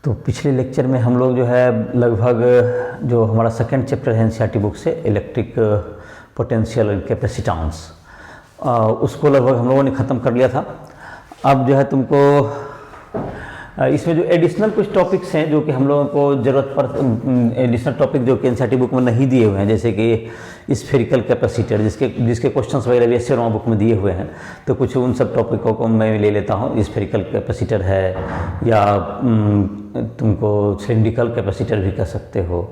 तो पिछले लेक्चर में हम लोग जो है लगभग जो हमारा सेकंड चैप्टर है एनसीईआरटी बुक से इलेक्ट्रिक पोटेंशियल एंड कैपेसिटेंस उसको लगभग हम लोगों ने ख़त्म कर लिया था। अब जो है तुमको इसमें जो एडिशनल कुछ टॉपिक्स हैं जो कि हम लोगों को ज़रूरत पर एडिशनल टॉपिक जो कि एनसीईआरटी बुक में नहीं दिए हुए हैं, जैसे कि स्फेरिकल कैपेसिटर जिसके क्वेश्चंस वगैरह भी एसए बुक में दिए हुए हैं, तो कुछ उन सब टॉपिकों को मैं ले लेता हूँ। स्फेरिकल कैपेसिटर है या तुमको सिलिंड्रिकल कैपेसिटर भी कह सकते हो,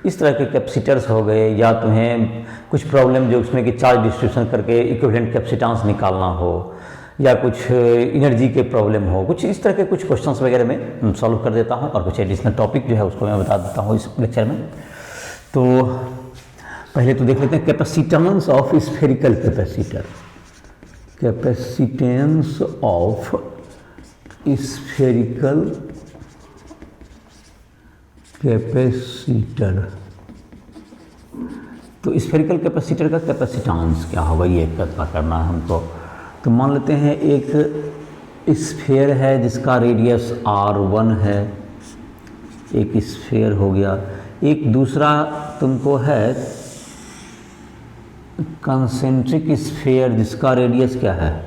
इस तरह के कैपेसिटर्स हो गए, या तुम्हें कुछ प्रॉब्लम जो उसमें कि चार्ज डिस्ट्रीब्यूशन करके इक्विवेलेंट कैपेसिटेंस निकालना हो, या कुछ एनर्जी के प्रॉब्लम हो, कुछ इस तरह के कुछ क्वेश्चंस वगैरह मैं सॉल्व कर देता हूं, और कुछ एडिशनल टॉपिक जो है उसको मैं बता देता हूं इस लेक्चर में। तो पहले तो देख लेते हैं capacitance of spherical capacitor. Capacitance of spherical capacitor. तो स्फेरिकल कैपेसिटर का कैपेसिटेंस क्या होगा ये पता करना है हमको। तो मान लेते हैं एक स्फेयर है जिसका रेडियस r1 है, एक स्फेयर हो गया। एक दूसरा तुमको है कंसेंट्रिक स्फेयर जिसका रेडियस क्या है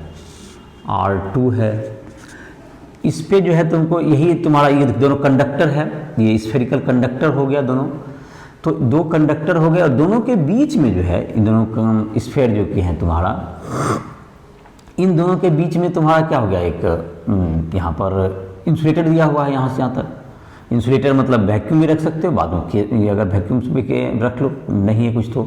r2 है। इस पे जो है तुमको यही तुम्हारा ये दोनों कंडक्टर है, ये स्फेरिकल कंडक्टर हो गया दोनों, तो दो कंडक्टर हो गए और दोनों के बीच में जो है इन दोनों स्फेयर जो कि है तुम्हारा, इन दोनों के बीच में तुम्हारा क्या हो गया, एक यहाँ पर इंसुलेटर दिया हुआ है यहाँ से यहाँ तक। इंसुलेटर मतलब वैक्यूम भी रख सकते हो, बाद में अगर वैक्यूम भी रख लो, नहीं है कुछ तो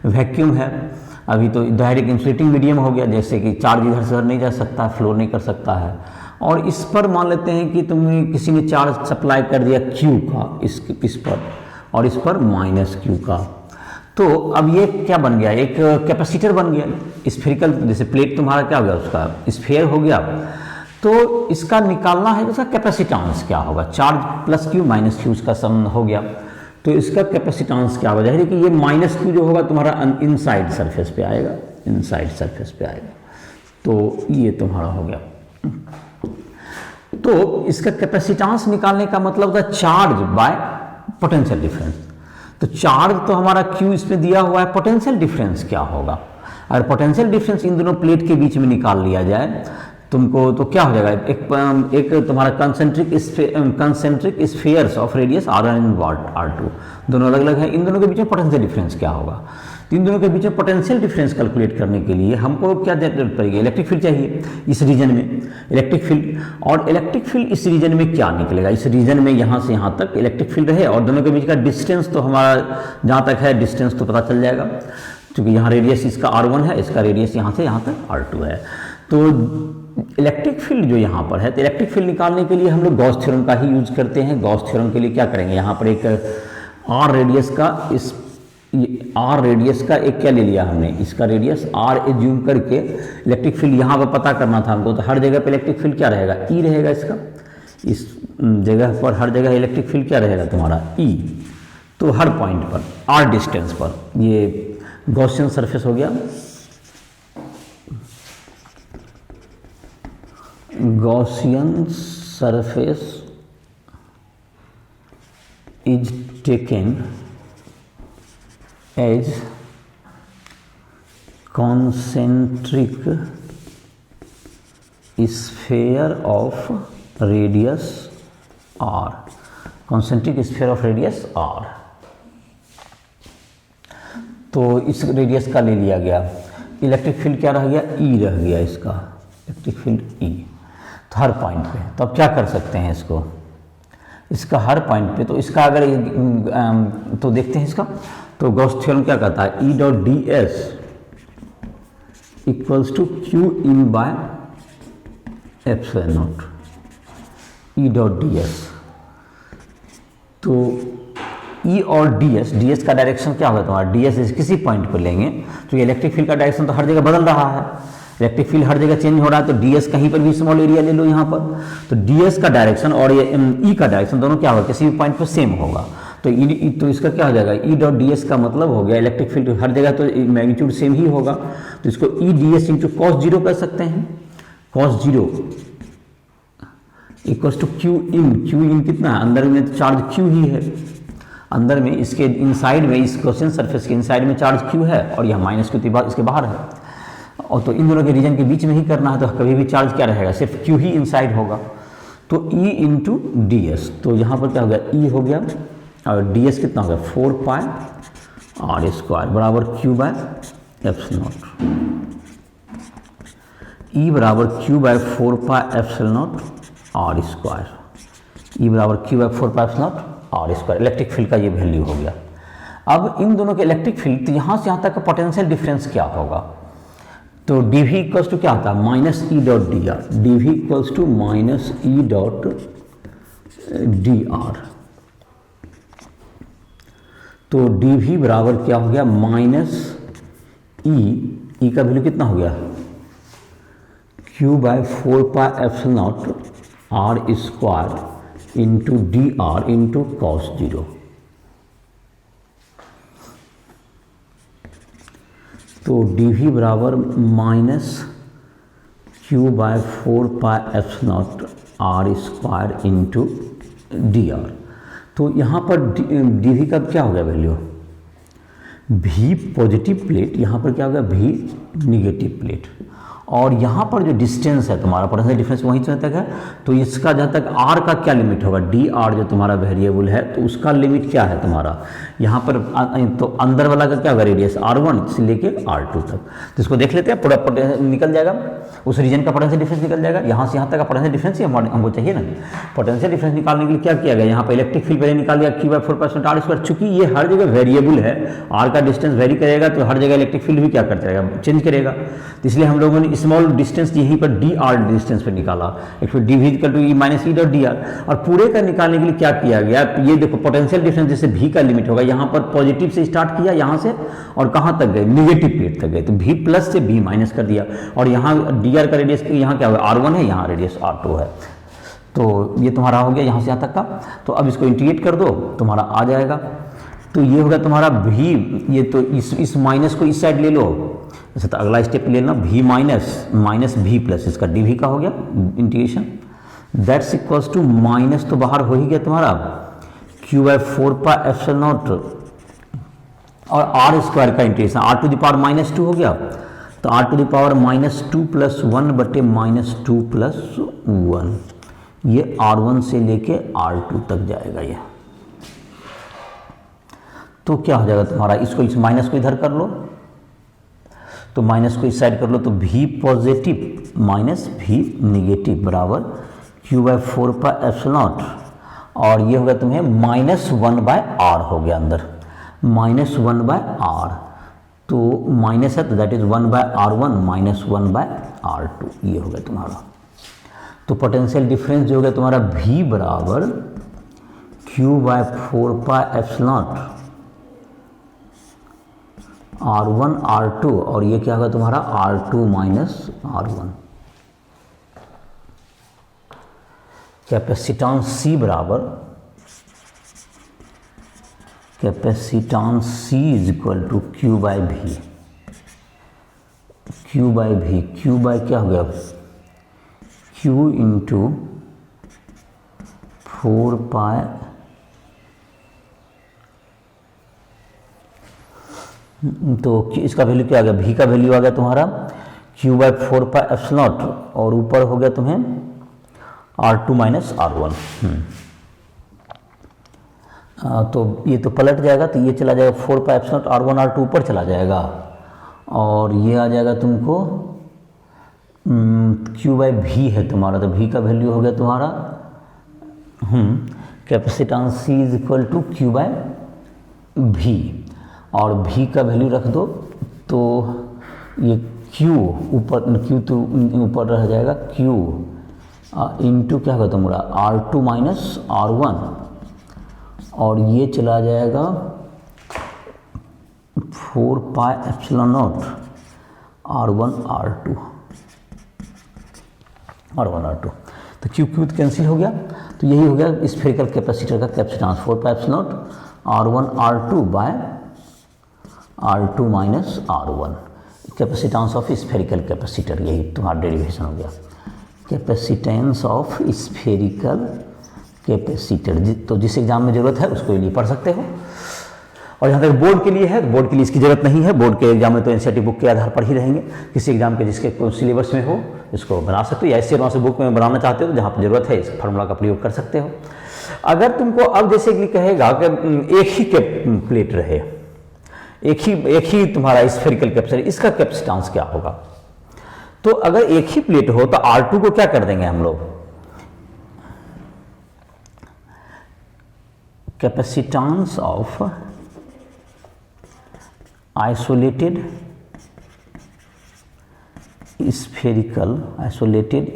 वैक्यूम है। अभी तो डायरेक्ट इंसुलेटिंग मीडियम हो गया, जैसे कि चार्ज इधर से उधर नहीं जा सकता, फ्लो नहीं कर सकता है। और इस पर मान लेते हैं कि तुम्हें किसी ने चार्ज सप्लाई कर दिया Q का इस पर, और इस पर -Q का। तो अब ये क्या बन गया, एक कैपेसिटर बन गया स्फेरिकल, जैसे प्लेट तुम्हारा क्या हो गया, उसका स्फेयर हो गया। तो इसका निकालना है इसका कैपेसिटेंस क्या होगा, charge plus Q minus Q का सम हो गया। तो इसका कैपेसिटेंस क्या होगा, जाहिर है कि ये -Q जो होगा तुम्हारा इनसाइड सरफेस पे आएगा, इनसाइड सरफेस पे आएगा। तो ये तुम्हारा हो गया। तो इसका कैपेसिटेंस निकालने का मतलब होता है चार्ज बाय पोटेंशियल डिफरेंस। तो चार्ज तो हमारा Q इसमें दिया हुआ है, पोटेंशियल डिफरेंस क्या होगा। अगर पोटेंशियल डिफरेंस इन दोनों प्लेट के बीच में निकाल लिया जाए तुमको, तो क्या हो जाएगा, एक तुम्हारा concentric spheres of radius r1 and r2 दोनों अलग अलग है। इन दोनों के बीच में पोटेंशियल डिफरेंस क्या होगा। तो इन दोनों के बीच में पोटेंशियल डिफरेंस कैलकुलेट करने के लिए हमको क्या जरूरत पड़ेगी, इलेक्ट्रिक फील्ड चाहिए इस रीजन में, इलेक्ट्रिक फील्ड। और इलेक्ट्रिक फील्ड इस रीजन में क्या निकलेगा, इस रीजन में यहाँ से यहाँ तक इलेक्ट्रिक फील्ड रहे, और दोनों के बीच का डिस्टेंस तो हमारा जहाँ तक है डिस्टेंस तो पता चल जाएगा, क्योंकि यहाँ रेडियस इसका r1 है, इसका रेडियस यहाँ से यहाँ तक r2 है। तो इलेक्ट्रिक फील्ड जो यहाँ पर है, तो इलेक्ट्रिक फील्ड निकालने के लिए हम लोग गॉस थ्योरम का ही यूज करते हैं। गॉस थ्योरम के लिए क्या करेंगे, यहाँ पर एक r रेडियस का एक क्या ले लिया हमने, इसका रेडियस r एज्यूम करके इलेक्ट्रिक फील्ड यहाँ पर पता करना था हमको। तो हर जगह पे इलेक्ट्रिक फील्ड क्या रहेगा, E रहेगा इसका, इस जगह पर हर जगह इलेक्ट्रिक फील्ड क्या रहेगा तुम्हारा E। तो हर पॉइंट पर r डिस्टेंस पर ये गॉसियन सरफेस हो गया। Gaussian surface is taken as concentric sphere of radius r, concentric sphere of radius r। तो इस रेडियस का ले लिया गया, इलेक्ट्रिक फील्ड क्या रह गया, E रह गया इसका, इलेक्ट्रिक फील्ड E। तो हर पॉइंट पे, तो अब क्या कर सकते हैं इसको, इसका हर पॉइंट पे, तो इसका अगर तो देखते हैं इसका। तो गॉस थ्योरम क्या कहता है, E dot D S equals to Q in by epsilon naught, E dot D S. तो E और डी एस का डायरेक्शन क्या होगा तुम्हारा, डी एस किसी पॉइंट पर लेंगे तो ये इलेक्ट्रिक फील्ड का डायरेक्शन तो हर जगह बदल रहा है, इलेक्ट्रिक फील्ड हर जगह चेंज हो रहा है। तो डी एस कहीं पर भी स्मॉल एरिया ले लो यहाँ पर, तो डी एस का डायरेक्शन और ये E का डायरेक्शन दोनों क्या होगा, किसी भी पॉइंट पर सेम होगा। तो तो इसका क्या हो जाएगा, E डॉट डी एस का मतलब हो गया इलेक्ट्रिक फील्ड हर जगह तो मैग्नीट्यूड सेम ही होगा, तो इसको E D S into cos zero कर सकते हैं। Cos zero equals to Q in कितना है, अंदर में तो चार्ज क्यू ही है, अंदर में इसके इनसाइड में, इस क्वेश्चन सरफेस के इनसाइड में चार्ज क्यू है और यह माइनस क्यू इसके बाहर है, और तो इन दोनों के रीजन के बीच में ही करना है, तो कभी भी चार्ज क्या रहेगा, सिर्फ क्यू ही इनसाइड होगा। तो E इंटू डी एस, तो यहाँ पर क्या हो गया, E हो गया और डी एस कितना हो गया 4 पाई आर स्क्वायर बराबर Q by epsilon naught. E बराबर Q by 4 pi epsilon naught R square, E बराबर Q by 4 pi epsilon naught R square, electric field का ये वैल्यू हो गया। अब इन दोनों के इलेक्ट्रिक फील्ड, तो यहाँ से यहाँ तक का पोटेंशियल डिफरेंस क्या होगा, तो डी वी इक्वल्स टू क्या आता है minus E dot D R, D V equals to minus E dot D R. तो डी वी बराबर क्या हो गया माइनस ई का वैल्यू कितना हो गया Q by 4 pi epsilon naught R square into D R into cos 0। तो डी वी बराबर minus Q by 4 pi epsilon naught R square into D R. तो यहाँ पर डी वी का क्या हो गया वैल्यू, भी पॉजिटिव प्लेट, यहाँ पर क्या हो गया भी निगेटिव प्लेट, और यहाँ पर जो डिस्टेंस है तुम्हारा पोटेंशियल डिफरेंस वहीं से तक है, तो इसका जहाँ तक आर का क्या लिमिट होगा, डी आर जो तुम्हारा वेरिएबल है, तो उसका लिमिट क्या है तुम्हारा यहाँ पर, तो अंदर वाला का क्या होगा रेडियस R1 से लेके R2 तक। तो इसको देख लेते हैं, पूरा पोटेंशियल निकल जाएगा, उस रीजन का पोटेंशियल डिफरेंस निकल जाएगा, यहाँ से यहाँ तक का पोटेंशियल डिफरेंस ही हमको चाहिए ना। पोटेंशियल डिफरेंस निकालने के लिए क्या किया गया, यहाँ पर इलेक्ट्रिक फील्ड पहले निकाल दिया क्यू बाय 4 आर स्क्वायर, चूंकि ये हर जगह वेरिएबल है, आर का डिस्टेंस वेरी करेगा तो हर जगह इलेक्ट्रिक फील्ड भी क्या करता रहेगा, चेंज करेगा। तो इसलिए हम लोगों ने स्मॉल डिस्टेंस यहीं पर डी आर डिस्टेंस पर निकाला, एक D V equal to E minus E dot D R, और पूरे का निकालने के लिए क्या किया गया, ये देखो पोटेंशियल डिफरेंस जैसे भी का लिमिट होगा, यहाँ पर पॉजिटिव से स्टार्ट किया यहाँ से और कहाँ तक गए, निगेटिव प्लेट तक गए, तो भी प्लस से भी माइनस कर दिया, और यहाँ डी आर का रेडियस यहाँ क्या होगा R1 है, यहाँ रेडियस R2 है। तो ये तुम्हारा हो गया यहाँ से यहाँ तक का। तो अब इसको इंटीग्रेट कर दो, तुम्हारा आ जाएगा, तो ये होगा तुम्हारा भी, ये तो इस माइनस को इस साइड ले लो, अच्छा तो अगला स्टेप लेना भी माइनस भी प्लस, इसका डी भी का हो गया integration, that's equals to minus तो बाहर हो ही गया तुम्हारा Q by 4 pi epsilon naught और आर स्क्वायर का integration, R to the power minus 2 हो गया, तो R to the power minus 2 plus 1 बटे माइनस 2 प्लस 1, ये R1 से लेके R2 तक जाएगा ये। तो क्या हो जाएगा तुम्हारा, इसको इस माइनस को इधर कर लो, तो माइनस को इस साइड कर लो, तो V positive minus V negative बराबर Q by 4 pi epsilon naught, और ये होगा तुम्हें -1 बाय आर हो गया अंदर, -1 बाय आर, तो माइनस है तो that is 1 bye R1 -1 bye R2, ये हो गया तुम्हारा। तो पोटेंशियल डिफरेंस जो हो गया तुम्हारा भी बराबर Q by 4 pi epsilon naught R1 R2, और ये क्या होगा तुम्हारा R2 minus R1। Capacitance C बराबर capacitance C is equal to Q by V, Q by V, Q by क्या हो गया क्यू इंटू 4 पाई, तो इसका वैल्यू क्या आ गया, भी का वैल्यू आ गया तुम्हारा Q by 4 pi epsilon naught, और ऊपर हो गया तुम्हें R2 माइनस R1। तो ये तो पलट जाएगा, तो ये चला जाएगा 4 pi epsilon naught R1 R2 ऊपर चला जाएगा, और ये आ जाएगा तुमको क्यू बाय भी है तुम्हारा, तो भी का वैल्यू हो गया तुम्हारा capacitance C is equal to Q by V, और भी का वैल्यू रख दो, तो ये Q ऊपर, Q तो ऊपर रह जाएगा, Q इंटू क्या होगा तुम्हारा R2 माइनस R1, और ये चला जाएगा 4 pi epsilon naught R1 R2, तो Q कैंसिल हो गया, तो यही हो गया स्फेरिकल कैपेसिटर का capacitance 4 pi epsilon naught R1 R2 by R2 minus R1, capacitance of spherical capacitor, यही तुम्हारा डेरिवेशन हो गया। Capacitance of spherical capacitor. तो जिस एग्जाम में ज़रूरत है उसको लिए पढ़ सकते हो। और जहाँ तक बोर्ड के लिए है, तो बोर्ड के लिए इसकी ज़रूरत नहीं है। बोर्ड के एग्जाम में तो एनसीईआरटी बुक के आधार पर ही रहेंगे। किसी एग्जाम के जिसके सिलेबस में हो इसको बना सकते हो, या इससे वहाँ से बुक में बनाना चाहते हो तो जहाँ पर ज़रूरत है इस फार्मूला का प्रयोग कर सकते हो। अगर तुमको अब जैसे कि कहेगा कि एक ही प्लेट रहे, एक ही तुम्हारा स्फेरिकल कैपेसिटर, इसका कैपेसिटेंस क्या होगा? तो अगर एक ही प्लेट हो तो R2 को क्या कर देंगे हम लोग? Capacitance of isolated spherical isolated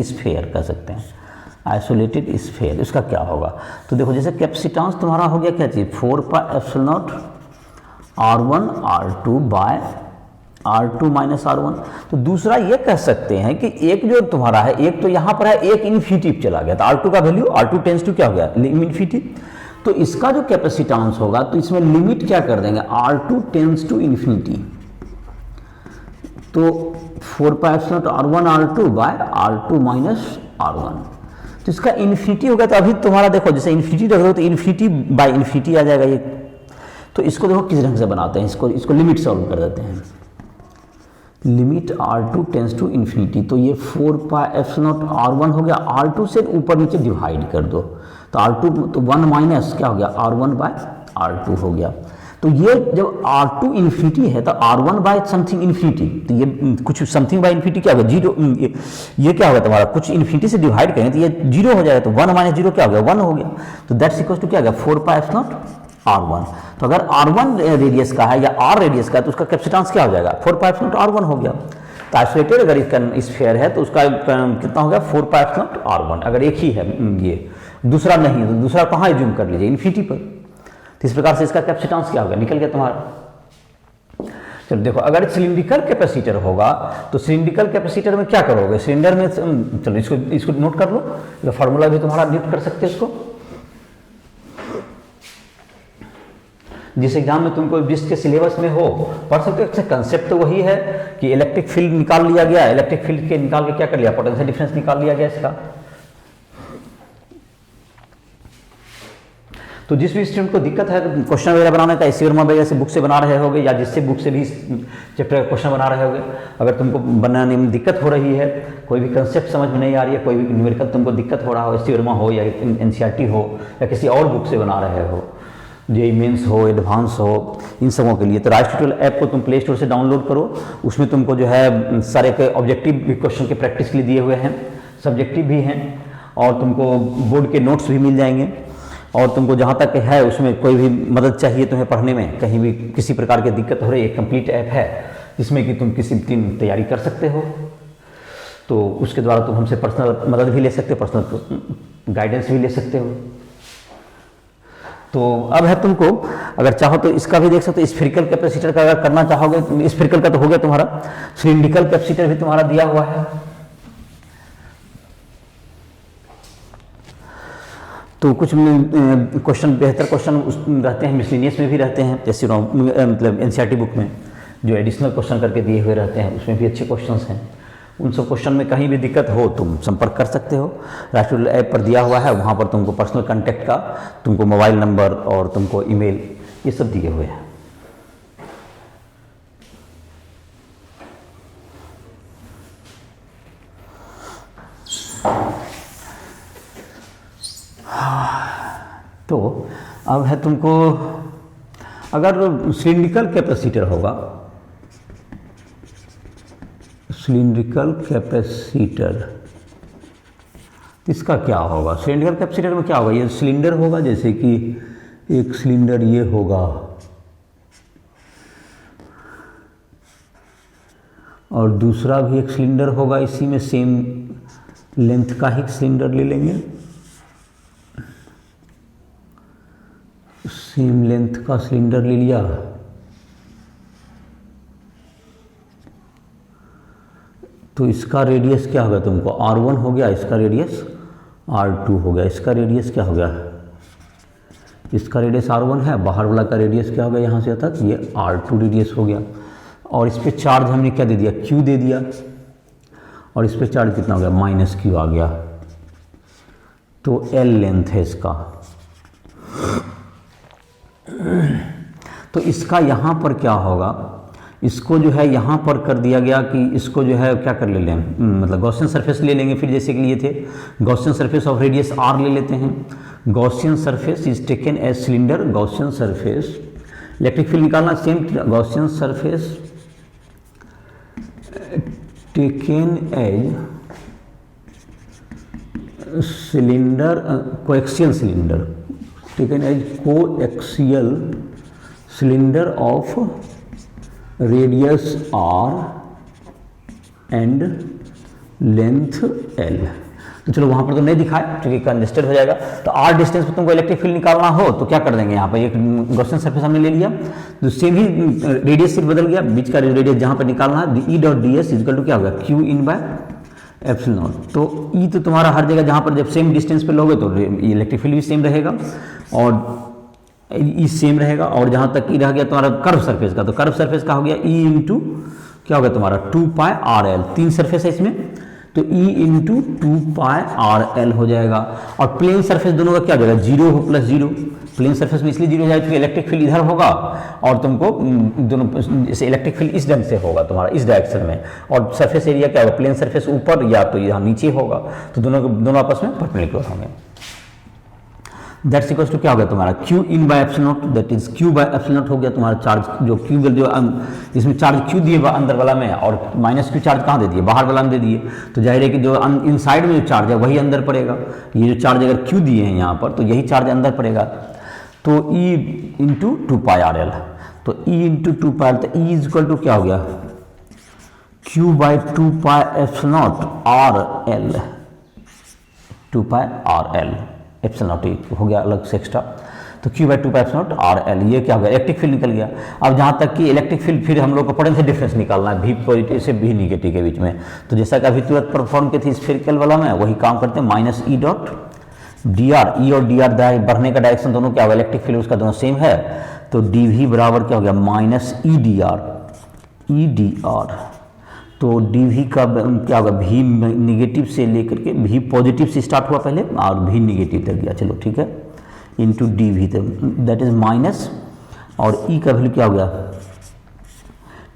sphere कह सकते हैं, आइसोलेटेड स्फेयर। इसका क्या होगा? तो देखो जैसे कैपेसिटेंस तुम्हारा हो गया क्या चीज़, 4πε0 R1 R2 by R2 minus R1। तो दूसरा ये कह सकते हैं कि एक जो तुम्हारा है, एक तो यहाँ पर है, एक इन्फिनिटी चला गया, तो R2 का वैल्यू R2 टेंस टू क्या हो गया, इन्फिनिटी। तो इसका जो कैपेसिटेंस होगा तो इसमें लिमिट क्या कर देंगे, R2 टेंस टू इन्फिनिटी। तो 4πε0 R1 R2 by R2 minus R1। तो इसका इन्फिनिटी होगा। तो अभी तुम्हारा देखो जैसे इन्फिनिटी रख दो तो इन्फिनिटी बाय इन्फिनिटी आ जाएगा ये। तो इसको देखो किस ढंग से बनाते हैं, इसको लिमिट सॉल्व कर देते हैं। Limit R2 tense to infinity, तो ये 4πε0 R1 हो गया, R2 से ऊपर नीचे डिवाइड कर दो तो R2 तो 1 माइनस क्या हो गया R1 बाय R2 हो गया। तो ये जब R2 इन्फिनिटी है तो R1 बाय समथिंग इन्फिनिटी, तो ये कुछ समथिंग बाय इन्फिनिटी क्या होगा, जीरो। ये क्या होगा तुम्हारा, कुछ इन्फिनिटी से डिवाइड करेंगे तो ये जीरो हो जाएगा, तो 1 माइनस जीरो क्या हो गया, 1 हो गया। तो दैट्स इक्वल टू क्या हो गया, 4πε0 R1। तो अगर R1 रेडियस का है या R रेडियस का है तो उसका कैपेसिटेंस क्या हो जाएगा, 4πε0 R1 हो गया। तो आइसोलेटेड अगर इसका स्फीयर है तो उसका कितना हो गया, 4πε0 R1। अगर एक ही है ये, दूसरा नहीं है, तो दूसरा कहाँ एज्यूम कर लीजिए, इन्फिनिटी पर। तो इस प्रकार से इसका कैपेसिटेंस क्या होगा, निकल गया तुम्हारा। चलो देखो, अगर सिलिंड्रिकल कैपेसिटर होगा तो सिलिंड्रिकल कैपेसिटर में क्या करोगे, सिलेंडर में, चलो इसको नोट कर लो, ये फार्मूला भी तुम्हारा नोट कर सकते हो इसको। जिस एग्जाम में तुमको जिसके सिलेबस में हो पढ़ सकते हो। अच्छा, कंसेप्ट तो वही है कि इलेक्ट्रिक फील्ड निकाल लिया गया, इलेक्ट्रिक फील्ड के निकाल के क्या कर लिया, पोटेंशियल डिफरेंस निकाल लिया गया इसका। तो जिस भी स्टूडेंट को दिक्कत है क्वेश्चन वगैरह बनाने का, इसी वगैरह से बुक से बना रहे होगे या जिससे बुक से भी चैप्टर का क्वेश्चन बना रहे होगे, अगर तुमको बनाने में दिक्कत हो रही है, कोई भी कंसेप्ट समझ में नहीं आ रही है, कोई भी न्यूमेरिकल तुमको दिक्कत हो रहा हो, इसी हो या एनसीईआरटी हो या किसी और बुक से बना रहे हो, जेईई मेंस हो, एडवांस हो, इन सबों के लिए तो राइस ट्यूटोरियल ऐप को तुम प्ले स्टोर से डाउनलोड करो। उसमें तुमको जो है सारे के ऑब्जेक्टिव भी क्वेश्चन के प्रैक्टिस के लिए दिए हुए हैं, सब्जेक्टिव भी हैं, और तुमको बोर्ड के नोट्स भी मिल जाएंगे। और तुमको जहाँ तक है उसमें कोई भी मदद चाहिए तुम्हें पढ़ने में, कहीं भी किसी प्रकार की दिक्कत हो रही है, एक कंप्लीट ऐप है जिसमें कि तुम किसी दिन तैयारी कर सकते हो। तो उसके द्वारा तुम हमसे पर्सनल मदद भी ले सकते हो, पर्सनल गाइडेंस भी ले सकते हो। तो अब है तुमको अगर चाहो तो इसका भी देख सकते हो, स्फेरिकल कैपेसिटर का अगर करना चाहोगे, स्फेरिकल का तो हो गया तुम्हारा, सिलिंड्रिकल कैपेसिटर भी तुम्हारा दिया हुआ है। तो कुछ क्वेश्चन बेहतर क्वेश्चन रहते हैं, मिसलिनियस में भी रहते हैं, जैसे मतलब एनसीईआरटी बुक में जो एडिशनल क्वेश्चन करके दिए हुए रहते हैं उसमें भी अच्छे क्वेश्चंस हैं। उन सब क्वेश्चन में कहीं भी दिक्कत हो तुम संपर्क कर सकते हो, राइस ट्यूटोरियल ऐप पर दिया हुआ है, वहाँ पर तुमको पर्सनल कांटेक्ट का तुमको मोबाइल नंबर और तुमको ईमेल ये सब दिए हुए हैं। तो अब है तुमको अगर सिलिंड्रिकल कैपेसिटर होगा, सिलिंड्रिकल कैपेसिटर इसका क्या होगा, सिलिंड्रिकल कैपेसिटर में क्या होगा, ये सिलेंडर होगा, जैसे कि एक सिलेंडर ये होगा और दूसरा भी एक सिलेंडर होगा, इसी में सेम लेंथ का ही सिलेंडर ले लेंगे, सेम लेंथ का सिलेंडर ले लिया। तो इसका रेडियस क्या होगा तुमको, R1 हो गया, इसका रेडियस R2 हो गया, इसका रेडियस क्या हो गया इसका रेडियस R1 है, बाहर वाला का रेडियस क्या हो गया यहाँ से तक, ये R2 रेडियस हो गया। और इस पर चार्ज हमने क्या दे दिया, Q दे दिया, और इस पर चार्ज कितना हो गया, -Q आ गया। तो L लेंथ है इसका। तो इसका यहाँ पर क्या होगा, इसको जो है यहाँ पर कर दिया गया कि इसको जो है क्या कर ले लें, मतलब गॉसियन सरफेस ले लेंगे, फिर जैसे कि लिए थे Gaussian surface of radius R ले लेते हैं। Gaussian surface is taken as cylinder, Gaussian surface electric field निकालना same, Gaussian surface taken as cylinder, coaxial cylinder, taken as coaxial cylinder of radius R and length L। तो चलो वहाँ पर तो नहीं दिखाए क्योंकि कंजेस्टेड हो जाएगा। तो R डिस्टेंस पर तुमको इलेक्ट्रिक फील्ड निकालना हो तो क्या कर देंगे, यहाँ पर एक गॉसियन सरफेस हमने ले लिया, तो सेम ही रेडियस सिर्फ बदल गया, बीच का रेडियस जहाँ पर निकालना है, E dot D S equal to क्या होगा, Q in by epsilon naught. तो E तो तुम्हारा हर जगह जहाँ पर जब सेम डिस्टेंस पे लोगे तो इलेक्ट्रिक फील्ड भी सेम रहेगा और ई सेम रहेगा। और जहाँ तक ई रह गया तुम्हारा कर्व सरफेस का, तो कर्व सरफेस का हो गया ई इंटू क्या हो गया तुम्हारा 2πRL, 3 सरफेस है इसमें, तो ई इंटू 2πRL हो जाएगा। और प्लेन सरफेस दोनों का क्या हो जाएगा, 0 हो प्लस 0, प्लेन सरफेस में इसलिए 0 हो जाएगा क्योंकि इलेक्ट्रिक फील्ड इधर होगा और तुमको दोनों जैसे इलेक्ट्रिक फील्ड इस ढंग से होगा तुम्हारा इस डायरेक्शन में, और सरफेस एरिया क्या होगा, प्लेन सरफेस ऊपर या तो यहाँ नीचे होगा, तो दोनों आपस में परपेंडिकुलर होंगे। दैट्स इक्वल्स टू क्या हो गया तुम्हारा Q in by epsilon not, that is Q bye epsilon naught हो गया तुम्हारा चार्ज, जो Q जो इसमें चार्ज Q दिए अंदर वाला में और -Q चार्ज कहाँ दे दिए, बाहर वाला में दे दिए, तो जाहिर है कि जो इनसाइड में जो चार्ज है वही अंदर पड़ेगा। ये जो चार्ज अगर Q दिए हैं यहाँ पर तो यही चार्ज अंदर पड़ेगा। तो E इंटू 2πRL, तो E इंटू 2πRL, तो E इज इक्वल टू क्या हो गया, Q by 2π epsilon naught RL, 2πRL epsilon naught हो गया अलग से एक्स्ट्रा, तो Q by 2π epsilon naught RL, ये क्या हो गया, इलेक्ट्रिक फील्ड निकल गया। अब जहाँ तक कि इलेक्ट्रिक फील्ड फिर हम लोग को पोटेंशियल डिफरेंस निकालना है V पॉजिटिव से V निगेटिव के बीच में, तो जैसा कि अभी तुरंत परफॉर्म की थी स्फेरिकल वाला में वही काम करते हैं, -E डॉट dr, E और dr बढ़ने का डायरेक्शन दोनों क्या होगा, इलेक्ट्रिक फील्ड उसका दोनों सेम है, तो dV बराबर क्या हो गया, -E dr, तो dV का क्या होगा, V निगेटिव से लेकर के V पॉजिटिव से स्टार्ट हुआ पहले और V निगेटिव तक गया, चलो ठीक है, इंटू dV तक, दैट इज माइनस, और E का वैल्यू क्या हो गया,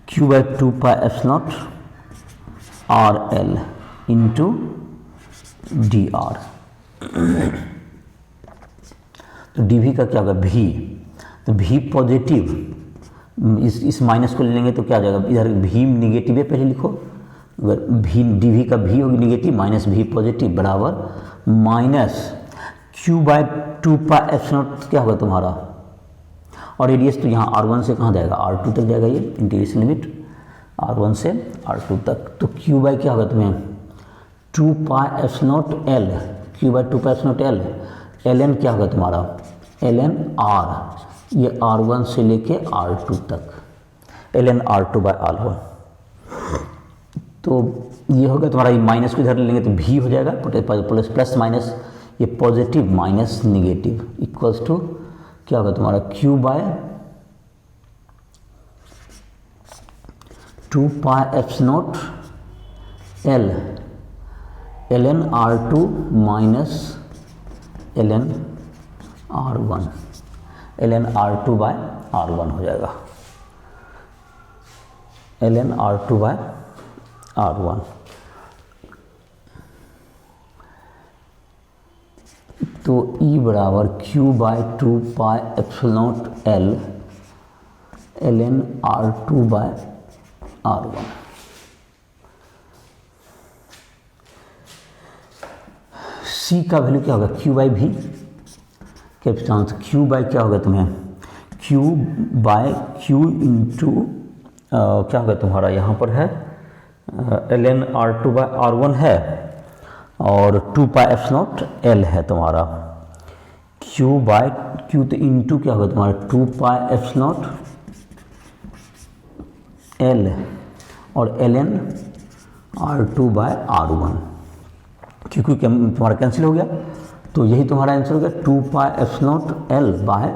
Q by 2π epsilon naught RL into dr। तो dV का क्या होगा V, तो V पॉजिटिव, इस माइनस को ले लेंगे तो क्या आ जाएगा, इधर V निगेटिव है पहले लिखो, अगर V dV का V होगी निगेटिव माइनस V पॉजिटिव बराबर minus Q by 2π epsilon naught क्या होगा तुम्हारा, और रेडियस तो यहाँ R1 से कहाँ जाएगा, R2 तक जाएगा, ये इंटीग्रेशन लिमिट R1 से R2 तक, तो Q बाई क्या होगा तुम्हें 2π epsilon naught L, Q by 2π epsilon naught L, ln क्या होगा तुम्हारा, ln R, ये R1 से लेके R2 तक, ln R2 बाय R1, तो ये होगा तुम्हारा, ये माइनस को इधर ले लेंगे तो V हो जाएगा, प्लस प्लस माइनस, ये positive minus negative equals to क्या होगा तुम्हारा Q by 2π epsilon naught L, ln R2 minus ln R1, ln R2 by R1 हो जाएगा, ln R2 बाय R1। तो E बराबर Q by 2π epsilon naught L ln R2 by R1। C का value क्या होगा, Q by V, capital Q by क्या होगा तुम्हें, Q बाय Q इंटू क्या होगा तुम्हारा, यहाँ पर है ln R2 बाय R1 है और 2π एप्सिलॉन नॉट L है तुम्हारा, Q बाय Q तो इंटू क्या होगा तुम्हारा 2π एप्सिलॉन नॉट L और ln R2 बाय R1, क्योंकि तुम्हारा कैंसिल हो गया, तो यही तुम्हारा आंसर होगा 2 pi epsilon L by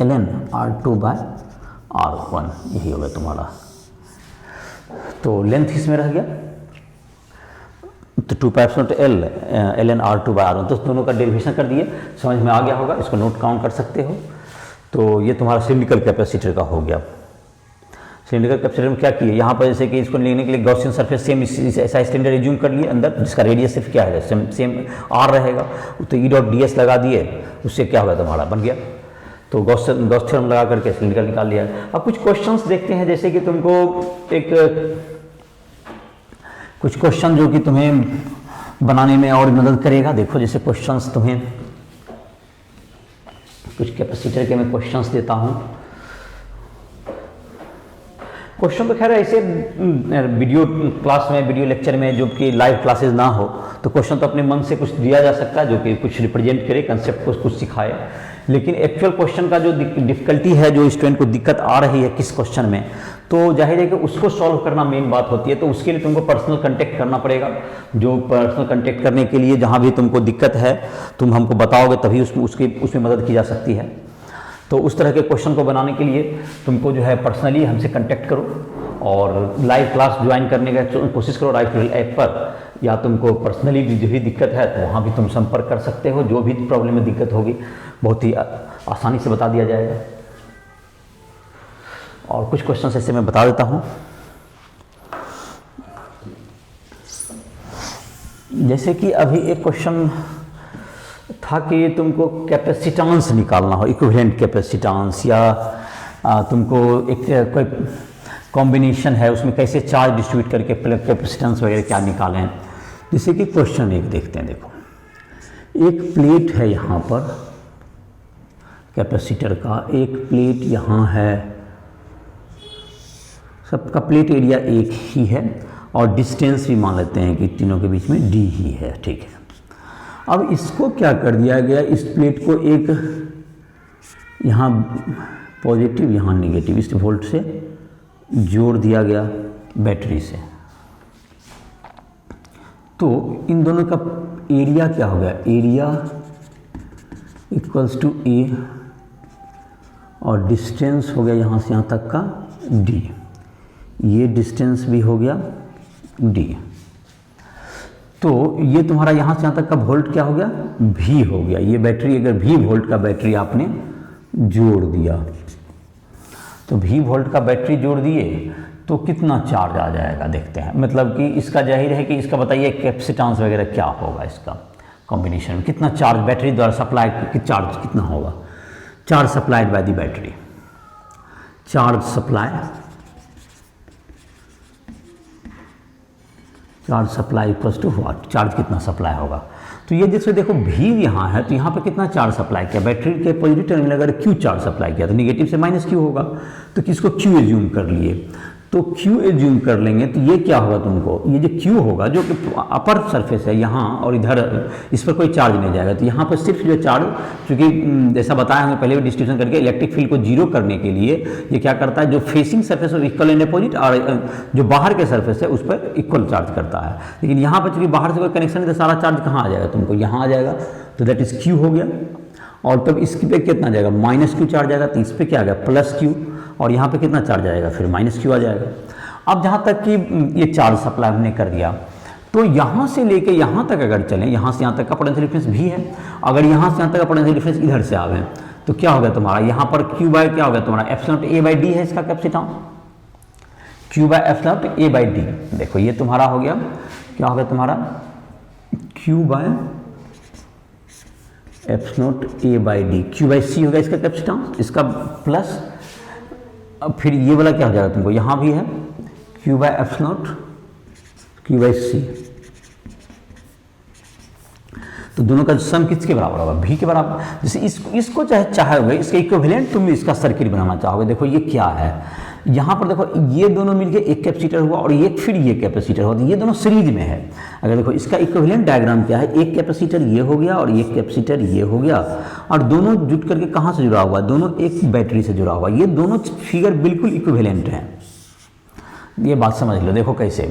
ln r2 by r1, यही होगा तुम्हारा। तो लेंथ इसमें रह गया, तो 2 pi epsilon L ln r2 by r1, तो दोनों का डेरिवेशन कर दिए, समझ में आ गया होगा, इसको नोट काउंट कर सकते हो। तो ये तुम्हारा सिलिंड्रिकल कैपेसिटर का हो गया। सिलिंड्रिकल कैपेसिटर में क्या किए, यहाँ पर जैसे कि इसको लेने के लिए गॉसियन सरफेस सेम ऐसा सिलेंडर रिज्यूम कर लिए अंदर, जिसका रेडियस सिर्फ क्या है, सेम आर रहेगा, तो ई डॉट डी एस लगा दिए, उससे क्या होगा तुम्हारा बन गया। तो गॉस थ्योरम लगा करके सिलिंड्रिकल निकाल लिया। अब कुछ क्वेश्चंस देखते हैं, जैसे कि तुमको कुछ क्वेश्चन जो कि तुम्हें बनाने में और मदद करेगा। देखो जैसे क्वेश्चंस तुम्हें कुछ कैपेसिटर के मैं क्वेश्चंस देता हूँ। क्वेश्चन तो खैर ऐसे वीडियो क्लास में, वीडियो लेक्चर में, जो कि लाइव क्लासेस ना हो, तो क्वेश्चन तो अपने मन से कुछ दिया जा सकता है जो कि कुछ रिप्रेजेंट करे, कंसेप्ट को कुछ सिखाए। लेकिन एक्चुअल क्वेश्चन का जो डिफिकल्टी है, जो स्टूडेंट को दिक्कत आ रही है किस क्वेश्चन में, तो जाहिर है कि उसको सॉल्व करना मेन बात होती है। तो उसके लिए तुमको पर्सनल कांटेक्ट करना पड़ेगा। जो पर्सनल कांटेक्ट करने के लिए जहाँ भी तुमको दिक्कत है तुम हमको बताओगे, तभी उसमें मदद की जा सकती है। तो उस तरह के क्वेश्चन को बनाने के लिए तुमको जो है पर्सनली हमसे कांटेक्ट करो और लाइव क्लास ज्वाइन करने का कोशिश करो राइट ट्यूटोरियल ऐप पर, या तुमको पर्सनली जो भी दिक्कत है तो वहाँ भी तुम संपर्क कर सकते हो। जो भी प्रॉब्लम में दिक्कत होगी बहुत ही आसानी से बता दिया जाएगा। और कुछ क्वेश्चन ऐसे मैं बता देता हूँ। जैसे कि अभी एक क्वेश्चन था कि तुमको कैपेसिटेंस निकालना हो, इक्विवेलेंट कैपेसिटेंस, या तुमको एक कोई कॉम्बिनेशन है उसमें कैसे चार्ज डिस्ट्रीब्यूट करके कैपेसिटेंस वगैरह क्या निकालें। जैसे कि क्वेश्चन एक देखते हैं। देखो एक प्लेट है यहाँ पर कैपेसिटर का, एक प्लेट यहाँ है, सबका प्लेट एरिया एक ही है और डिस्टेंस भी मान लेते हैं कि तीनों के बीच में d ही है, ठीक है। अब इसको क्या कर दिया गया, इस प्लेट को एक यहाँ पॉजिटिव यहाँ नेगेटिव इस वोल्ट से जोड़ दिया गया बैटरी से। तो इन दोनों का एरिया क्या हो गया, एरिया इक्वल्स टू ए और डिस्टेंस हो गया यहाँ से यहाँ तक का d, ये डिस्टेंस भी हो गया d। तो ये तुम्हारा यहाँ से यहाँ तक का वोल्ट क्या हो गया, V हो गया। ये बैटरी अगर V वोल्ट का बैटरी आपने जोड़ दिया, तो V वोल्ट का बैटरी जोड़ दिए तो कितना चार्ज आ जाएगा देखते हैं। मतलब कि इसका जाहिर है कि इसका बताइए कैपेसिटेंस वगैरह क्या होगा, इसका कॉम्बिनेशन में कितना चार्ज बैटरी द्वारा सप्लाई की चार्ज कितना होगा। Charge supplied by the battery, charge supply equals to what, charge कितना सप्लाई होगा। तो ये जैसे देखो V यहाँ है, तो यहाँ पे कितना चार्ज सप्लाई किया, बैटरी के पॉजिटिव टर्मिनल अगर Q चार्ज सप्लाई किया तो नेगेटिव से माइनस Q होगा, तो किसको Q एज्यूम कर लिए। तो Q एज्यूम कर लेंगे तो ये क्या होगा तुमको, ये जो Q होगा जो कि अपर सरफेस है यहाँ और इधर, इस पर कोई चार्ज नहीं जाएगा। तो यहाँ पर सिर्फ जो चार्ज, चूँकि जैसा बताया हमने पहले भी डिस्ट्रीब्यूशन करके इलेक्ट्रिक फील्ड को जीरो करने के लिए ये क्या करता है, जो फेसिंग सरफेस है इक्वल एंड अपोजिट, और जो बाहर के सरफेस है उस पर इक्वल चार्ज करता है। लेकिन यहाँ पर चूँकि बाहर से कोई कनेक्शन नहीं तो सारा चार्ज कहाँ आ जाएगा तुमको, यहाँ आ जाएगा। तो दैट इज़ Q हो गया। और तब इस पे कितना जाएगा, माइनस Q चार्ज आएगा, तो इस पर क्या आ गया प्लस Q, और यहाँ पे कितना चार्ज आएगा फिर माइनस Q आ जाएगा। अब जहाँ तक कि ये चार्ज सप्लाई हमने कर दिया, तो यहाँ से लेके यहाँ तक अगर चलें, यहाँ से यहाँ तक का पोटेंशियल डिफरेंस भी है, अगर यहाँ से यहाँ तक का पोटेंशियल डिफरेंस इधर से आवे तो क्या होगा तुम्हारा, यहाँ पर Q बाय क्या होगा तुम्हारा एप्सिलॉन A बाई D है इसका capacitance, Q bye epsilon A by D। देखो ये तुम्हारा हो गया, क्या होगा तुम्हारा Q bye epsilon A by D, Q by C होगा इसका कैपेसिटेंस, इसका प्लस, अब फिर ये वाला क्या हो जाएगा तुमको, यहाँ भी है Q by epsilon Q by C। तो दोनों का सम किसके बराबर होगा, V के बराबर। जैसे इसको चाहोगे इसका इक्विवेलेंट तुम इसका सर्किट बनाना चाहोगे। देखो ये क्या है, यहाँ पर देखो ये दोनों मिलके एक कैपेसिटर हुआ और ये फिर ये कैपेसिटर हुआ, तो ये दोनों सीरीज में है। अगर देखो इसका इक्विवेलेंट डायग्राम क्या है, एक कैपेसिटर ये हो गया और एक कैपेसिटर ये हो गया, और दोनों जुट करके कहाँ से जुड़ा हुआ है, दोनों एक बैटरी से जुड़ा हुआ है। ये दोनों फिगर बिल्कुल इक्विवेलेंट हैं, ये बात समझ लो, देखो कैसे,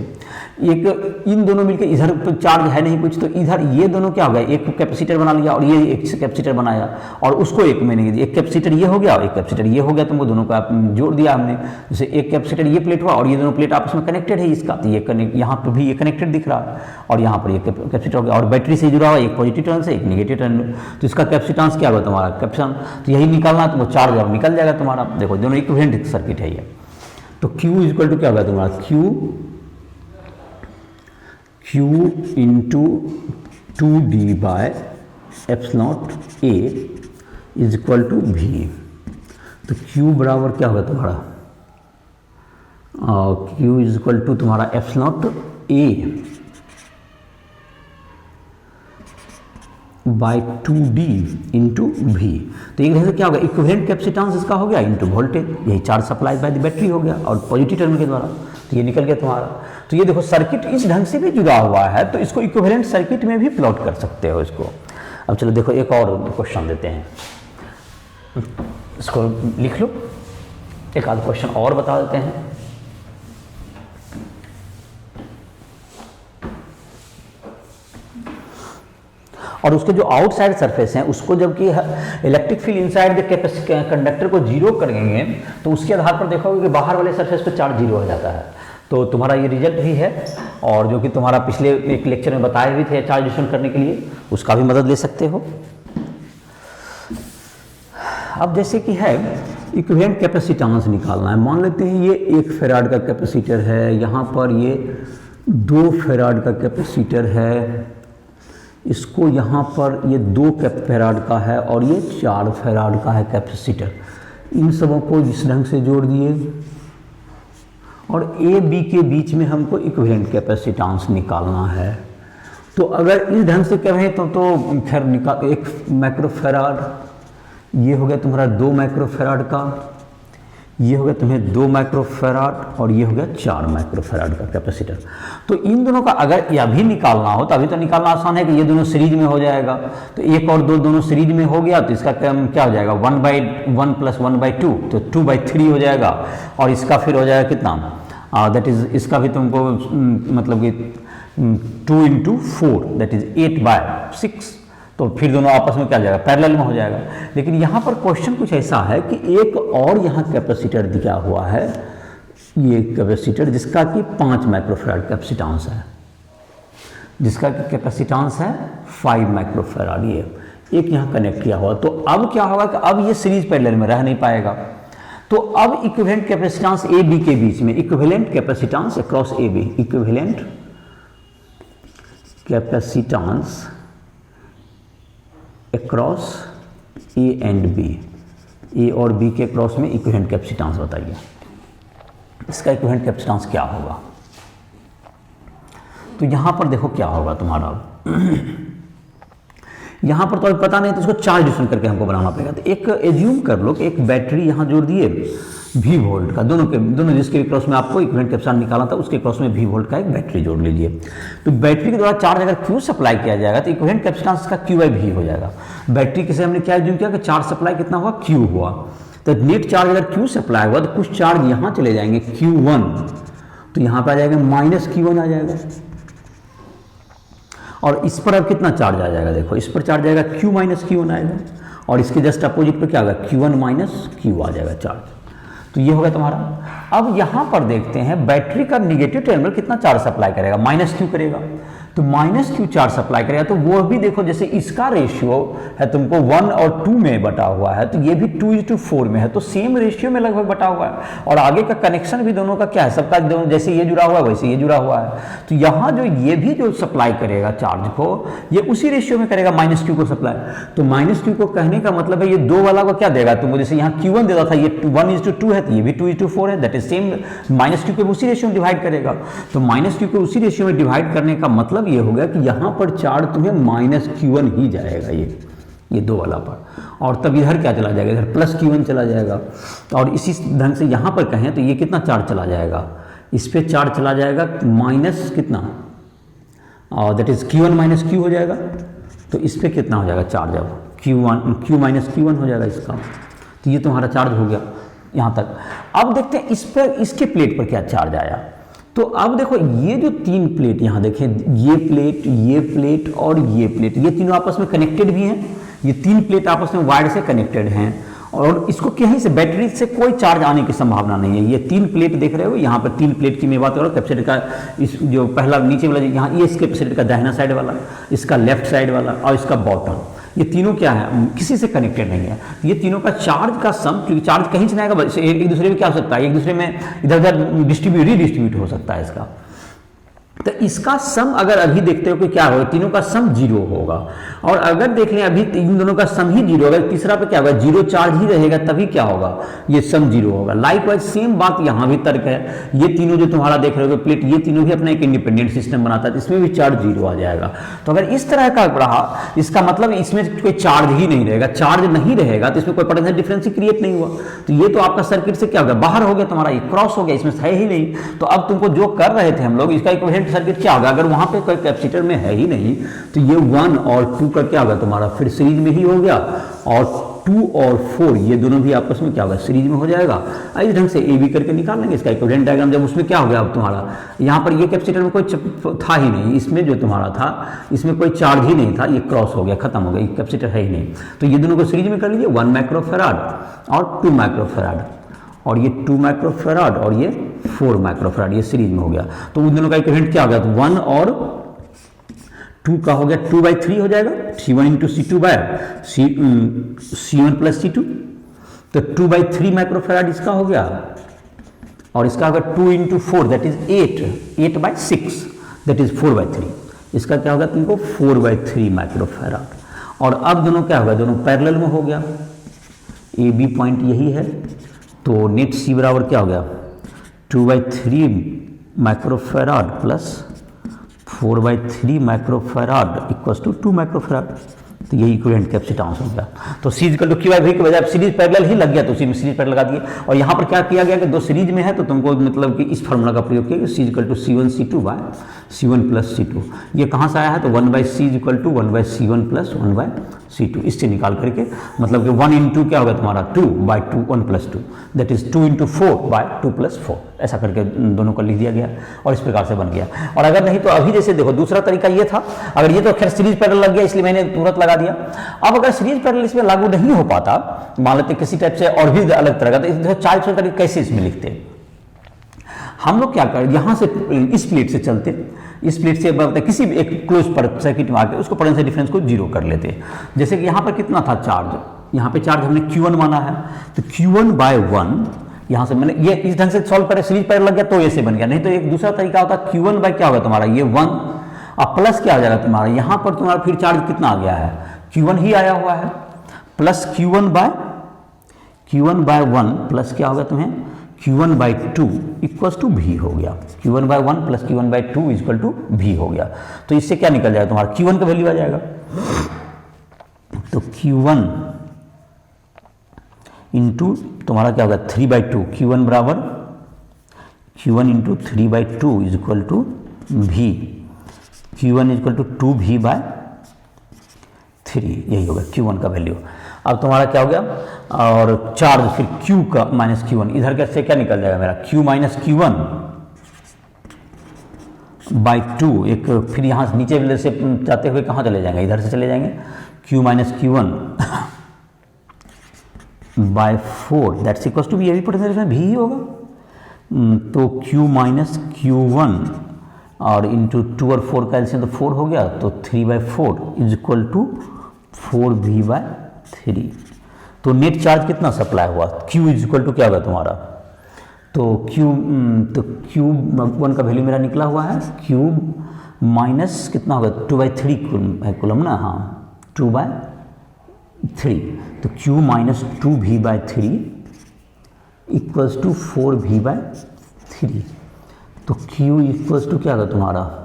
एक इन दोनों मिलकर इधर तो चार्ज है नहीं कुछ, तो इधर ये दोनों क्या हो गया, एक कैपेसिटर बना लिया और ये एक कैपेसिटर बनाया और उसको एक मैंने एक कैपेसिटर ये हो गया और एक कैपेसिटर ये हो गया, तुमको दोनों का जोड़ दिया हमने। जैसे एक कैपेसिटर ये प्लेट हुआ और ये दोनों प्लेट आपस में कनेक्टेड है इसका, तो ये यहाँ पर भी ये कनेक्टेड दिख रहा है और यहाँ पर ये कैपेसिटर हो गया और बैटरी से जुड़ा हुआ एक पॉजिटिव टर्न से एक नेगेटिव टर्न, तो इसका कैपेसिटेंस क्या होगा तुम्हारा कैपेसिटेंस, तो यही निकालना, तो वो चार्ज अब निकल जाएगा तुम्हारा। देखो दोनों इक्विवेलेंट सर्किट है ये, तो Q इक्वल टू क्या होगा तुम्हारा, Q into 2D by epsilon A is equal to V। तो Q बराबर क्या होगा तुम्हारा, Q इज इक्वल टू तुम्हारा epsilon A by 2D into V। तो एक तरह से क्या होगा, इक्विवेलेंट कैपेसिटेंस इसका हो गया इंटू वोल्टेज, यही charge supply bye the battery हो गया और पॉजिटिव टर्मिनल के द्वारा, तो ये निकल गया तुम्हारा। तो ये देखो सर्किट इस ढंग से भी जुड़ा हुआ है, तो इसको इक्विवेलेंट सर्किट में भी प्लॉट कर सकते हो इसको। अब चलो देखो एक और क्वेश्चन देते हैं, इसको लिख लो, एक आध क्वेश्चन और बता देते हैं। और उसके जो आउटसाइड सरफेस हैं उसको जबकि electric field inside the conductor को जीरो करेंगे तो उसके आधार पर देखोगे कि बाहर वाले सरफेस पे चार्ज जीरो हो जाता है। तो तुम्हारा ये रिजल्ट भी है, और जो कि तुम्हारा पिछले एक लेक्चर में बताए भी थे चार्ज डिस्ट्रीब्यूशन करने के लिए, उसका भी मदद ले सकते हो। अब जैसे कि है इक्विवेलेंट कैपेसिटेंस निकालना है, मान लेते हैं ये 1 फेराड का कैपेसिटर है, यहाँ पर ये 2 फेराड का कैपेसिटर है, इसको यहाँ पर ये 2 फेराड का है और ये 4 फेराड का है कैपेसिटर, इन सबों को इस ढंग से जोड़ दिए और ए बी के बीच में हमको इक्विवेलेंट कैपेसिटेंस निकालना है। तो अगर इस ढंग से कहें तो खैर निकाल 1 माइक्रोफेराड, ये हो गया तुम्हारा 2 माइक्रोफेराड का, ये हो गया तुम्हें 2 माइक्रोफेराड और ये हो गया 4 माइक्रोफेराड का कैपेसिटर। तो इन दोनों का अगर यह भी निकालना हो तो अभी तो निकालना आसान है कि ये दोनों सीरीज में हो जाएगा, तो 1 और 2 दोनों सीरीज में हो गया तो इसका क्या हो जाएगा 1/1 प्लस 1/2, तो 2/3 हो जाएगा। और इसका फिर हो जाएगा कितना, दैट इज इसका भी तुमको मतलब कि 2 इंटू 4 दैट इज 8/6, तो फिर दोनों आपस में क्या हो जाएगा पैरेलल में हो जाएगा। लेकिन यहाँ पर क्वेश्चन कुछ ऐसा है कि एक और यहाँ कैपेसिटर दिया हुआ है, ये कैपेसिटर जिसका कि 5 माइक्रोफेराड कैपेसिटेंस है, जिसका कि कैपेसिटेंस है 5 माइक्रोफेराड, ये एक यहाँ कनेक्ट किया हुआ। तो अब क्या होगा कि अब ये सीरीज पैरेलल में रह नहीं पाएगा, तो अब इक्विवेलेंट कैपेसिटेंस ए बी के बीच में, equivalent capacitance across A B, equivalent capacitance across A and B, A और बी के क्रॉस में इक्विवेलेंट कैपेसिटेंस बताइए, इसका इक्विवेलेंट कैपेसिटेंस क्या होगा। तो यहां पर देखो क्या होगा तुम्हारा यहां पर तो अभी पता नहीं, तो इसको चार्ज डिस्ट्रीब्यूशन करके हमको बनाना पड़ेगा। तो एक एज्यूम कर लो कि एक बैटरी यहां जोड़ दिए V वोल्ट का, दोनों जिसके भी क्रॉस में आपको इक्विवेलेंट कैपेसिटेंस निकालना था उसके क्रॉस में V वोल्ट का एक बैटरी जोड़ लीजिए। तो बैटरी के द्वारा चार्ज अगर Q सप्लाई किया जाएगा तो इक्विवेलेंट कैपेसिटेंस का Q/V हो जाएगा। बैटरी के से हमने क्या एज्यूम किया कि चार्ज सप्लाई कितना हुआ Q हुआ, तो नेट चार्ज अगर Q सप्लाई हुआ तो कुछ चार्ज यहाँ चले जाएंगे Q1, तो यहाँ पर आ जाएगा -Q1 आ जाएगा, और इस पर अब कितना चार्ज आ जाएगा, देखो इस पर चार्ज आएगा Q-Q1 आएगा, और इसके जस्ट अपोजिट पर क्या होगा Q1 Q आ जाएगा चार्ज। तो ये होगा तुम्हारा। अब यहां पर देखते हैं बैटरी का निगेटिव टर्मिनल कितना चार्ज सप्लाई करेगा, -Q करेगा, तो -Q चार्ज सप्लाई करेगा। तो वो भी देखो जैसे इसका रेशियो है तुमको 1 और 2 में बटा हुआ है, तो ये भी 2:4 में है, तो सेम रेशियो में लगभग बटा हुआ है। और आगे का कनेक्शन भी दोनों का क्या है, सबका दोनों जैसे ये जुड़ा हुआ है वैसे ये जुड़ा हुआ है। तो यहाँ जो ये भी जो सप्लाई करेगा चार्ज को, ये उसी रेशियो में करेगा -Q को सप्लाई। तो -Q को कहने का मतलब है ये 2 वाला को क्या देगा तुमको, जैसे यहाँ Q1 देता था, ये 1:2 है, तो ये भी 2:4 है, दैट इज सेम -Q को उसी रेशियो में डिवाइड करेगा। तो -Q को उसी रेशियो में डिवाइड करने का मतलब ये हो गया कि यहां पर चार्ज तुम्हें -Q1 ही जाएगा, ये 2 वाला पर, और तब इधर क्या चला जाएगा, इधर +Q1 चला जाएगा। और इसी ढंग से यहां पर कहें तो ये कितना चार्ज चला जाएगा, इस पे चार्ज चला जाएगा माइनस कितना, दैट इज Q1 Q हो जाएगा। तो इस पे कितना हो जाएगा चार्ज, अब Q-Q1 हो जाएगा इसका। तो ये तुम्हारा चार्ज हो गया यहां तक। अब देखते हैं इस पर, इसके प्लेट पर क्या चार्ज आया। तो अब देखो ये जो तीन प्लेट यहाँ देखें, ये प्लेट और ये प्लेट, ये तीनों आपस में कनेक्टेड भी हैं। ये तीन प्लेट आपस में वायर से कनेक्टेड हैं और इसको कहीं से बैटरी से कोई चार्ज आने की संभावना नहीं है। ये तीन प्लेट देख रहे हो, यहाँ पर तीन प्लेट की मैं बात कर रहा हूँ। कैपेसिटर का इस जो पहला नीचे वाला यहाँ, ये इस कैपेसिटर का दाहिना साइड वाला, इसका लेफ्ट साइड वाला और इसका बॉटम, ये तीनों क्या है, किसी से कनेक्टेड नहीं है। ये तीनों का चार्ज का सम, क्योंकि चार्ज कहीं से नहीं आएगा, एक दूसरे में क्या हो सकता है, एक दूसरे में इधर उधर रीडिस्ट्रीब्यूट हो सकता है इसका। तो इसका सम अगर अभी देखते हो कि क्या होगा, तीनों का सम 0 होगा। और अगर देख लें अभी इन दोनों का सम ही 0 होगा, तीसरा पे क्या होगा, 0 चार्ज ही रहेगा, तभी क्या होगा, ये सम 0 होगा। लाइकवाइज सेम बात यहाँ भी तर्क है। ये तीनों जो तुम्हारा देख रहे हो प्लेट, ये तीनों भी अपना एक इंडिपेंडेंट सिस्टम बनाता है, इसमें भी चार्ज 0 आ जाएगा। तो अगर इस तरह का रहा, इसका मतलब इसमें कोई चार्ज ही नहीं रहेगा। चार्ज नहीं रहेगा तो इसमें कोई पोटेंशियल डिफरेंस ही क्रिएट नहीं हुआ। तो ये तो आपका सर्किट से क्या हो गया, बाहर हो गया तुम्हारा, ये क्रॉस हो गया, इसमें है ही नहीं। तो अब तुमको जो कर रहे थे हम लोग, इसका इक्विवेलेंट सर्किट क्या होगा, अगर वहां पे कोई कैपेसिटर में है ही नहीं तो ये 1 और 2 का क्या होगा तुम्हारा, फिर सीरीज में ही हो गया। और 2 और 4 ये दोनों भी आपस में क्या होगा, सीरीज में हो जाएगा। इस ढंग से ए बी करके निकाल लेंगे इसका इक्विवेलेंट डायग्राम। जब उसमें क्या हो गया, अब तुम्हारा यहाँ पर ये कैपेसिटर में कोई था ही नहीं, इसमें जो तुम्हारा था इसमें कोई चार्ज ही नहीं था, ये क्रॉस हो गया, खत्म हो गया, कैपेसिटर है ही नहीं। तो ये दोनों को सीरीज में कर लीजिए, 1 माइक्रोफैराड और 2 माइक्रोफैराड, और ये 2 माइक्रोफैराड और ये 4 माइक्रोफैराड, ये सीरीज में हो गया। तो उन दोनों का इक्विवेलेंट क्या हो गया, तो 1 और 2 का हो गया 2/3 हो जाएगा, C1 into C2 by C1 plus C2। तो 2/3 माइक्रोफैराड इसका हो गया, और इसका होगा 2 into 4 that is 8/6 that is 4/3। इसका क्या होगा तुमको 4/3 माइक्रोफैराड। और अब दोनों क्या होगा, दोनों पैरेलल में हो गया, ए बी पॉइंट यही है। तो नेट सी बराबर क्या हो गया, 2/3 microfarad plus 4/3 microfarad equals to 2 microfarad. तो यही इक्विवेलेंट कैपेसिटेंस हो गया। तो सी इक्वल टू Q/V के बजाय सीरीज पैरेलल ही लग गया, तो उसी में सीरीज पैरेलल लगा दिए। और यहाँ पर क्या किया गया कि दो सीरीज में है, तो तुमको मतलब कि इस फार्मूला का प्रयोग किया, C equal to C1 C2 by C1 plus C2। ये कहाँ से आया है, तो 1/C equal to 1/C1 plus 1/C2, इससे निकाल करके मतलब कि 1 इंटू क्या होगा तुम्हारा 2/2 1 plus 2 that is 2 into 4/2 plus 4, ऐसा करके दोनों का लिख दिया गया और इस प्रकार से बन गया। और अगर नहीं तो अभी जैसे देखो दूसरा तरीका ये था, अगर ये तो खैर सीरीज पैरेलल लग गया इसलिए मैंने तुरंत लगा दिया। अब अगर सीरीज पैरेलल इसमें लागू नहीं हो पाता, मान लेते किसी टाइप से और भी अलग तरह का, तो 4 तरीके कैसे इसमें लिखते हैं हम लोग, क्या कर यहाँ से इस प्लेट से चलते, इस प्लेट से किसी भी एक क्लोज पर सर्किट में आके उसको पोटेंशियल डिफरेंस को 0 कर लेते। जैसे कि यहाँ पर कितना था चार्ज, यहाँ पे चार्ज हमने Q1 माना है, तो Q1/1 यहाँ से मैंने ये इस ढंग से सॉल्व करे, सीरीज पैरेलल लग गया तो ऐसे बन गया। नहीं तो एक दूसरा तरीका होता Q1 क्या होगा तुम्हारा, ये 1 और प्लस क्या हो जाएगा तुम्हारा, यहाँ पर तुम्हारा फिर चार्ज कितना आ गया है, Q1 ही आया हुआ है, प्लस Q1/1 प्लस क्या होगा तुम्हें Q1/2 इक्वल्स टू V हो गया। Q1/1 plus Q1/2 equal to V हो गया। तो इससे क्या निकल जाएगा तुम्हारा, Q1 का वैल्यू आ जाएगा। तो Q1 इंटू तुम्हारा क्या होगा 3/2, Q1 बराबर Q1 into 3/2 is equal to V, Q1 is equal to 2V/3, यही होगा Q1 का वैल्यू। अब तुम्हारा क्या हो गया, और चार्ज फिर Q का माइनस Q1, इधर कैसे क्या निकल जाएगा मेरा Q माइनस Q1/2, एक फिर यहाँ से नीचे से जाते हुए कहाँ चले जाएंगे, इधर से चले जाएंगे, Q minus Q1/4 that's equals to ये भी पोटेंशियल भी ही होगा। तो Q माइनस Q1 और इंटू 2 और 4 का एलसीएम तो 4 हो गया, तो 3/4 इज इक्वल टू 4V/3। तो नेट चार्ज कितना सप्लाई हुआ, Q इज इक्वल टू क्या होगा तुम्हारा, तो Q1 का वैल्यू मेरा निकला हुआ है, Q माइनस कितना होगा 2/3 कूलम ना, हाँ 2/3, तो Q minus 2V/3 equals to 4V/3। तो Q इक्वल्स टू क्या होगा तुम्हारा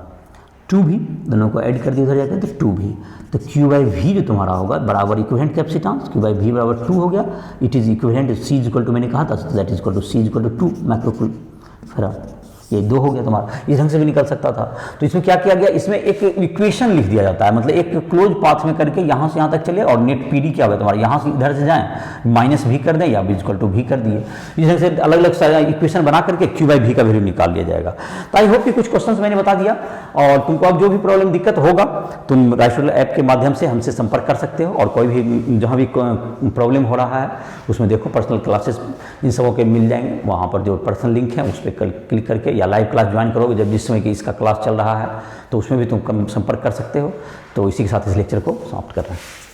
2V, दोनों को ऐड कर दिया जाएगा तो 2V। तो Q/V जो तुम्हारा होगा बराबर इक्विवेलेंट कैपेसिटेंस, Q/V बराबर 2 हो गया। It is equivalent C equal to मैंने कहा था that is equal to C equal to 2 microfarad. ये 2 हो गया तुम्हारा, इस ढंग से भी निकल सकता था। तो इसमें क्या किया गया, इसमें एक इक्वेशन लिख दिया जाता है, मतलब एक क्लोज पाथ में करके यहाँ से यहाँ तक चले और नेट पी डी क्या होगा तुम्हारा, यहाँ से इधर से जाएँ माइनस भी कर दें या इक्वल टू भी कर दिए, इस ढंग से अलग अलग इक्वेशन बना करके क्यू बाई भी का वैल्यू निकाल लिया जाएगा। तो आई होप कि कुछ क्वेश्चन मैंने बता दिया, और तुमको अब जो भी प्रॉब्लम दिक्कत होगा तुम राइसोडल ऐप के माध्यम से हमसे संपर्क कर सकते हो, और कोई भी जहाँ भी प्रॉब्लम हो रहा है उसमें देखो पर्सनल क्लासेस इन सबों के मिल जाएंगे, वहाँ पर जो पर्सनल लिंक है उस पर क्लिक करके, या लाइव क्लास ज्वाइन करोगे जब जिस समय कि इसका क्लास चल रहा है तो उसमें भी तुम संपर्क कर सकते हो। तो इसी के साथ इस लेक्चर को समाप्त कर रहे हैं।